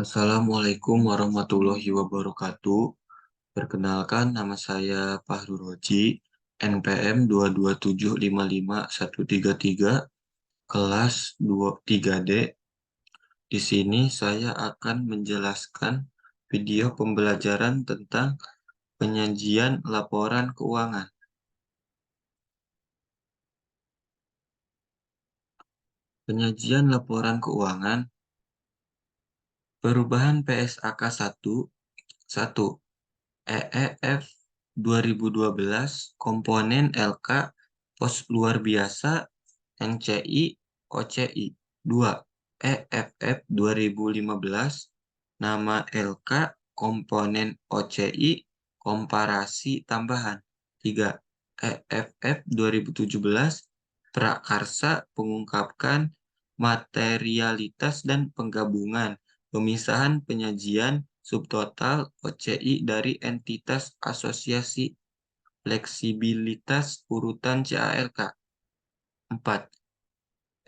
Assalamualaikum warahmatullahi wabarakatuh. Perkenalkan, nama saya Fahru Roji, NPM 227551133, kelas 3D. Di sini saya akan menjelaskan video pembelajaran tentang penyajian laporan keuangan. Penyajian laporan keuangan, perubahan PSAK 1, 1. EEF 2012 komponen LK pos luar biasa NCI OCI 2. EFF 2015 nama LK komponen OCI komparasi tambahan 3. EFF 2017 prakarsa pengungkapkan materialitas dan penggabungan pemisahan penyajian subtotal OCI dari entitas asosiasi fleksibilitas urutan CALK. 4.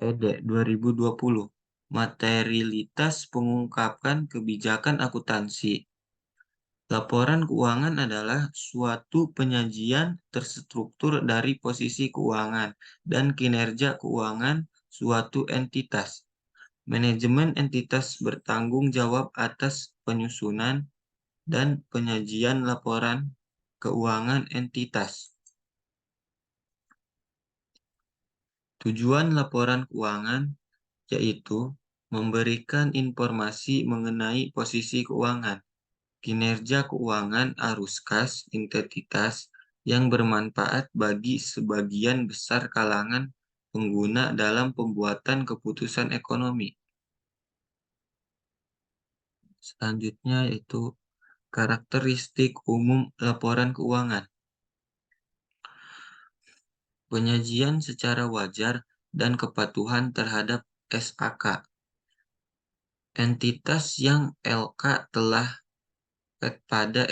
ED 2020 materialitas pengungkapkan kebijakan akuntansi. Laporan keuangan adalah suatu penyajian terstruktur dari posisi keuangan dan kinerja keuangan suatu entitas. Manajemen entitas bertanggung jawab atas penyusunan dan penyajian laporan keuangan entitas. Tujuan laporan keuangan yaitu memberikan informasi mengenai posisi keuangan, kinerja keuangan arus kas entitas yang bermanfaat bagi sebagian besar kalangan pengguna dalam pembuatan keputusan ekonomi. Selanjutnya yaitu karakteristik umum laporan keuangan. Penyajian secara wajar dan kepatuhan terhadap SAK. Entitas yang LK telah pada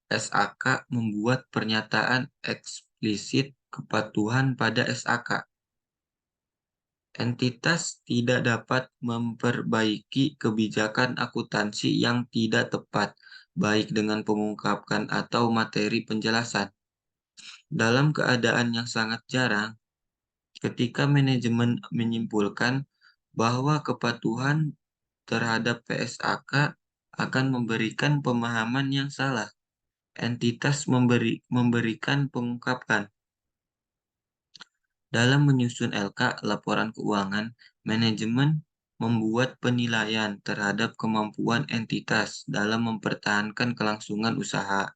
SAK membuat pernyataan eksplisit kepatuhan pada SAK. Entitas tidak dapat memperbaiki kebijakan akuntansi yang tidak tepat, baik dengan pengungkapkan atau materi penjelasan. Dalam keadaan yang sangat jarang, ketika manajemen menyimpulkan bahwa kepatuhan terhadap PSAK akan memberikan pemahaman yang salah, entitas memberikan pengungkapan. Dalam menyusun LK laporan keuangan, manajemen membuat penilaian terhadap kemampuan entitas dalam mempertahankan kelangsungan usaha.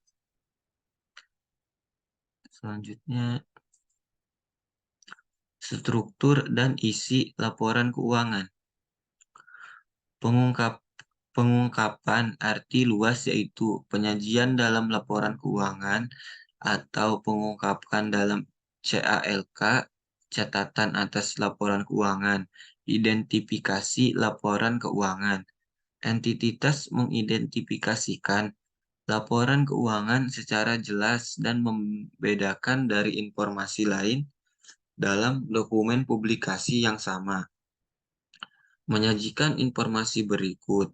Selanjutnya, struktur dan isi laporan keuangan. Pengungkapan arti luas yaitu penyajian dalam laporan keuangan atau pengungkapan dalam CALK, catatan atas laporan keuangan, identifikasi laporan keuangan. Entitas mengidentifikasikan laporan keuangan secara jelas dan membedakan dari informasi lain dalam dokumen publikasi yang sama. Menyajikan informasi berikut: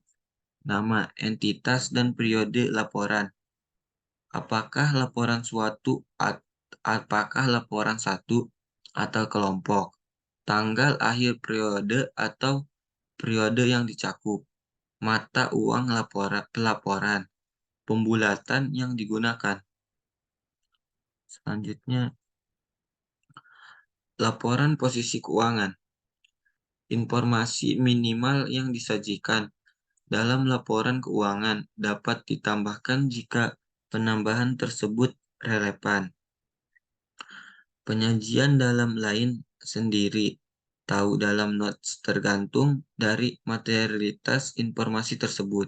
nama, entitas, dan periode laporan. Apakah laporan apakah laporan satu atau kelompok, tanggal akhir periode atau periode yang dicakup, mata uang pelaporan, pembulatan yang digunakan. Selanjutnya, laporan posisi keuangan. Informasi minimal yang disajikan dalam laporan keuangan dapat ditambahkan jika penambahan tersebut relevan. Penyajian dalam lain sendiri, tahu dalam notes tergantung dari materialitas informasi tersebut.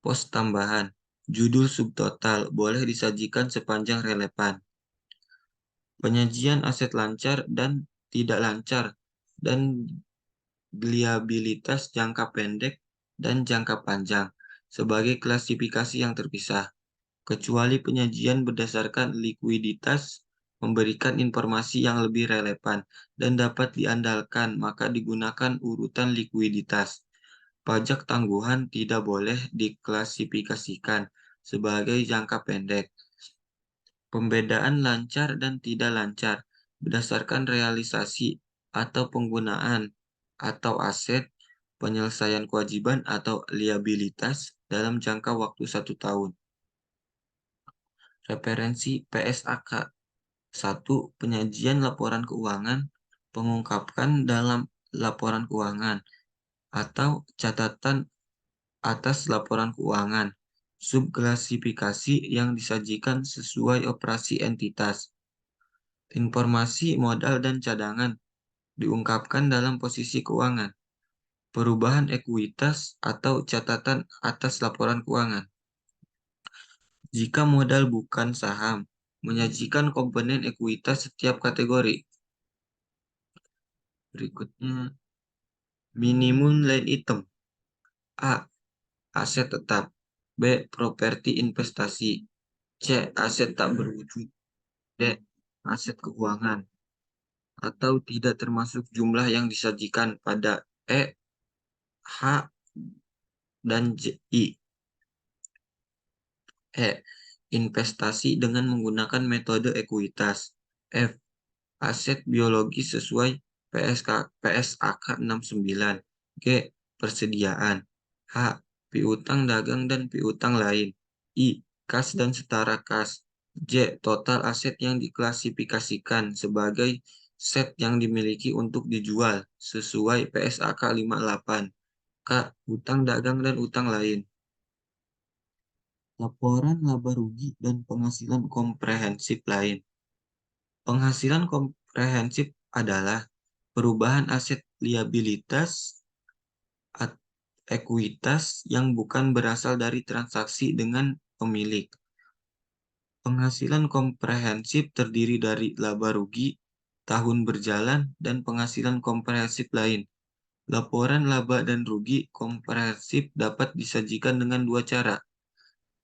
Pos tambahan, judul subtotal boleh disajikan sepanjang relevan. Penyajian aset lancar dan tidak lancar dan liabilitas jangka pendek dan jangka panjang sebagai klasifikasi yang terpisah. Kecuali penyajian berdasarkan likuiditas memberikan informasi yang lebih relevan dan dapat diandalkan, maka digunakan urutan likuiditas. Pajak tangguhan tidak boleh diklasifikasikan sebagai jangka pendek. Pembedaan lancar dan tidak lancar berdasarkan realisasi atau penggunaan atau aset, penyelesaian kewajiban atau liabilitas dalam jangka waktu 1 tahun. Referensi PSAK 1. Penyajian laporan keuangan pengungkapkan dalam laporan keuangan atau catatan atas laporan keuangan. Subklasifikasi yang disajikan sesuai operasi entitas. Informasi modal dan cadangan diungkapkan dalam posisi keuangan. Perubahan ekuitas atau catatan atas laporan keuangan. Jika modal bukan saham, menyajikan komponen ekuitas setiap kategori. Berikutnya, minimum line item. A. Aset tetap. B. Properti investasi. C. Aset tak berwujud. D. Aset keuangan. Atau tidak termasuk jumlah yang disajikan pada E, H, dan I. E. Investasi dengan menggunakan metode ekuitas. F. Aset biologis sesuai PSAK 69. G. Persediaan. H. Piutang dagang dan piutang lain. I. Kas dan setara kas. J. Total aset yang diklasifikasikan sebagai set yang dimiliki untuk dijual sesuai PSAK 58. K. Utang dagang dan utang lain. Laporan laba rugi dan penghasilan komprehensif lain. Penghasilan komprehensif adalah perubahan aset liabilitas ekuitas yang bukan berasal dari transaksi dengan pemilik. Penghasilan komprehensif terdiri dari laba rugi, tahun berjalan, dan penghasilan komprehensif lain. Laporan laba dan rugi komprehensif dapat disajikan dengan dua cara.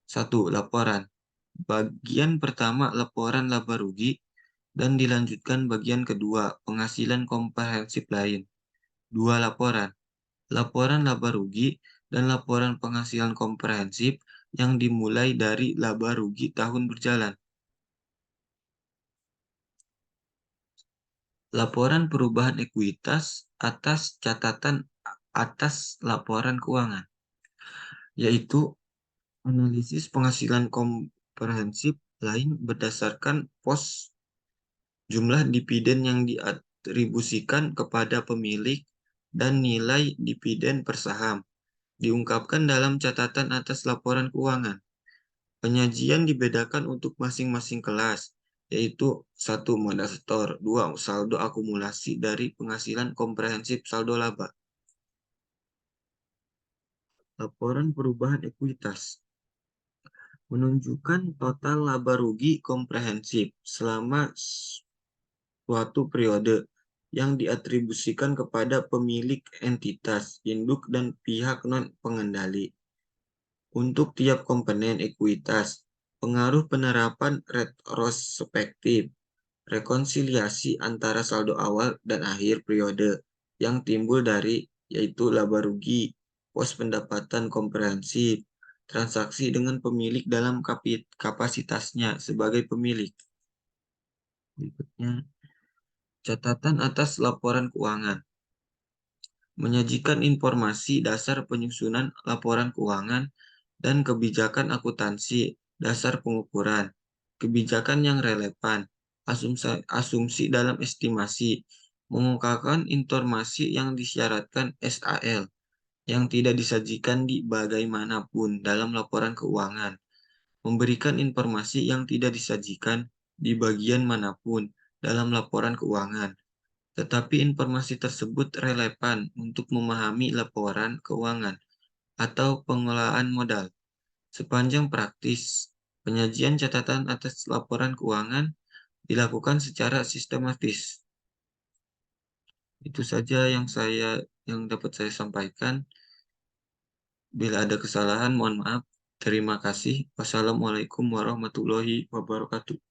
1. Laporan. Bagian pertama laporan laba rugi dan dilanjutkan bagian kedua penghasilan komprehensif lain. 2. Laporan. Laporan laba rugi dan laporan penghasilan komprehensif yang dimulai dari laba rugi tahun berjalan. Laporan perubahan ekuitas atas catatan atas laporan keuangan, yaitu analisis penghasilan komprehensif lain berdasarkan pos jumlah dividen yang diatribusikan kepada pemilik dan nilai dividen per saham diungkapkan dalam catatan atas laporan keuangan. Penyajian dibedakan untuk masing-masing kelas, yaitu 1. Modal setor, 2. Saldo akumulasi dari penghasilan komprehensif saldo laba. Laporan perubahan ekuitas menunjukkan total laba rugi komprehensif selama suatu periode yang diatribusikan kepada pemilik entitas, induk, dan pihak non-pengendali. Untuk tiap komponen ekuitas, pengaruh penerapan retrospektif, rekonsiliasi antara saldo awal dan akhir periode yang timbul dari yaitu laba rugi, pos pendapatan komprehensif, transaksi dengan pemilik dalam kapasitasnya sebagai pemilik. Berikutnya, catatan atas laporan keuangan. Menyajikan informasi dasar penyusunan laporan keuangan dan kebijakan akuntansi dasar pengukuran, kebijakan yang relevan, asumsi dalam estimasi, mengungkapkan informasi yang disyaratkan SAL, yang tidak disajikan di bagaimanapun dalam laporan keuangan, memberikan informasi yang tidak disajikan di bagian manapun dalam laporan keuangan, tetapi informasi tersebut relevan untuk memahami laporan keuangan atau pengelolaan modal. Sepanjang praktis, penyajian catatan atas laporan keuangan dilakukan secara sistematis. Itu saja yang dapat saya sampaikan. Bila ada kesalahan, mohon maaf. Terima kasih. Wassalamualaikum warahmatullahi wabarakatuh.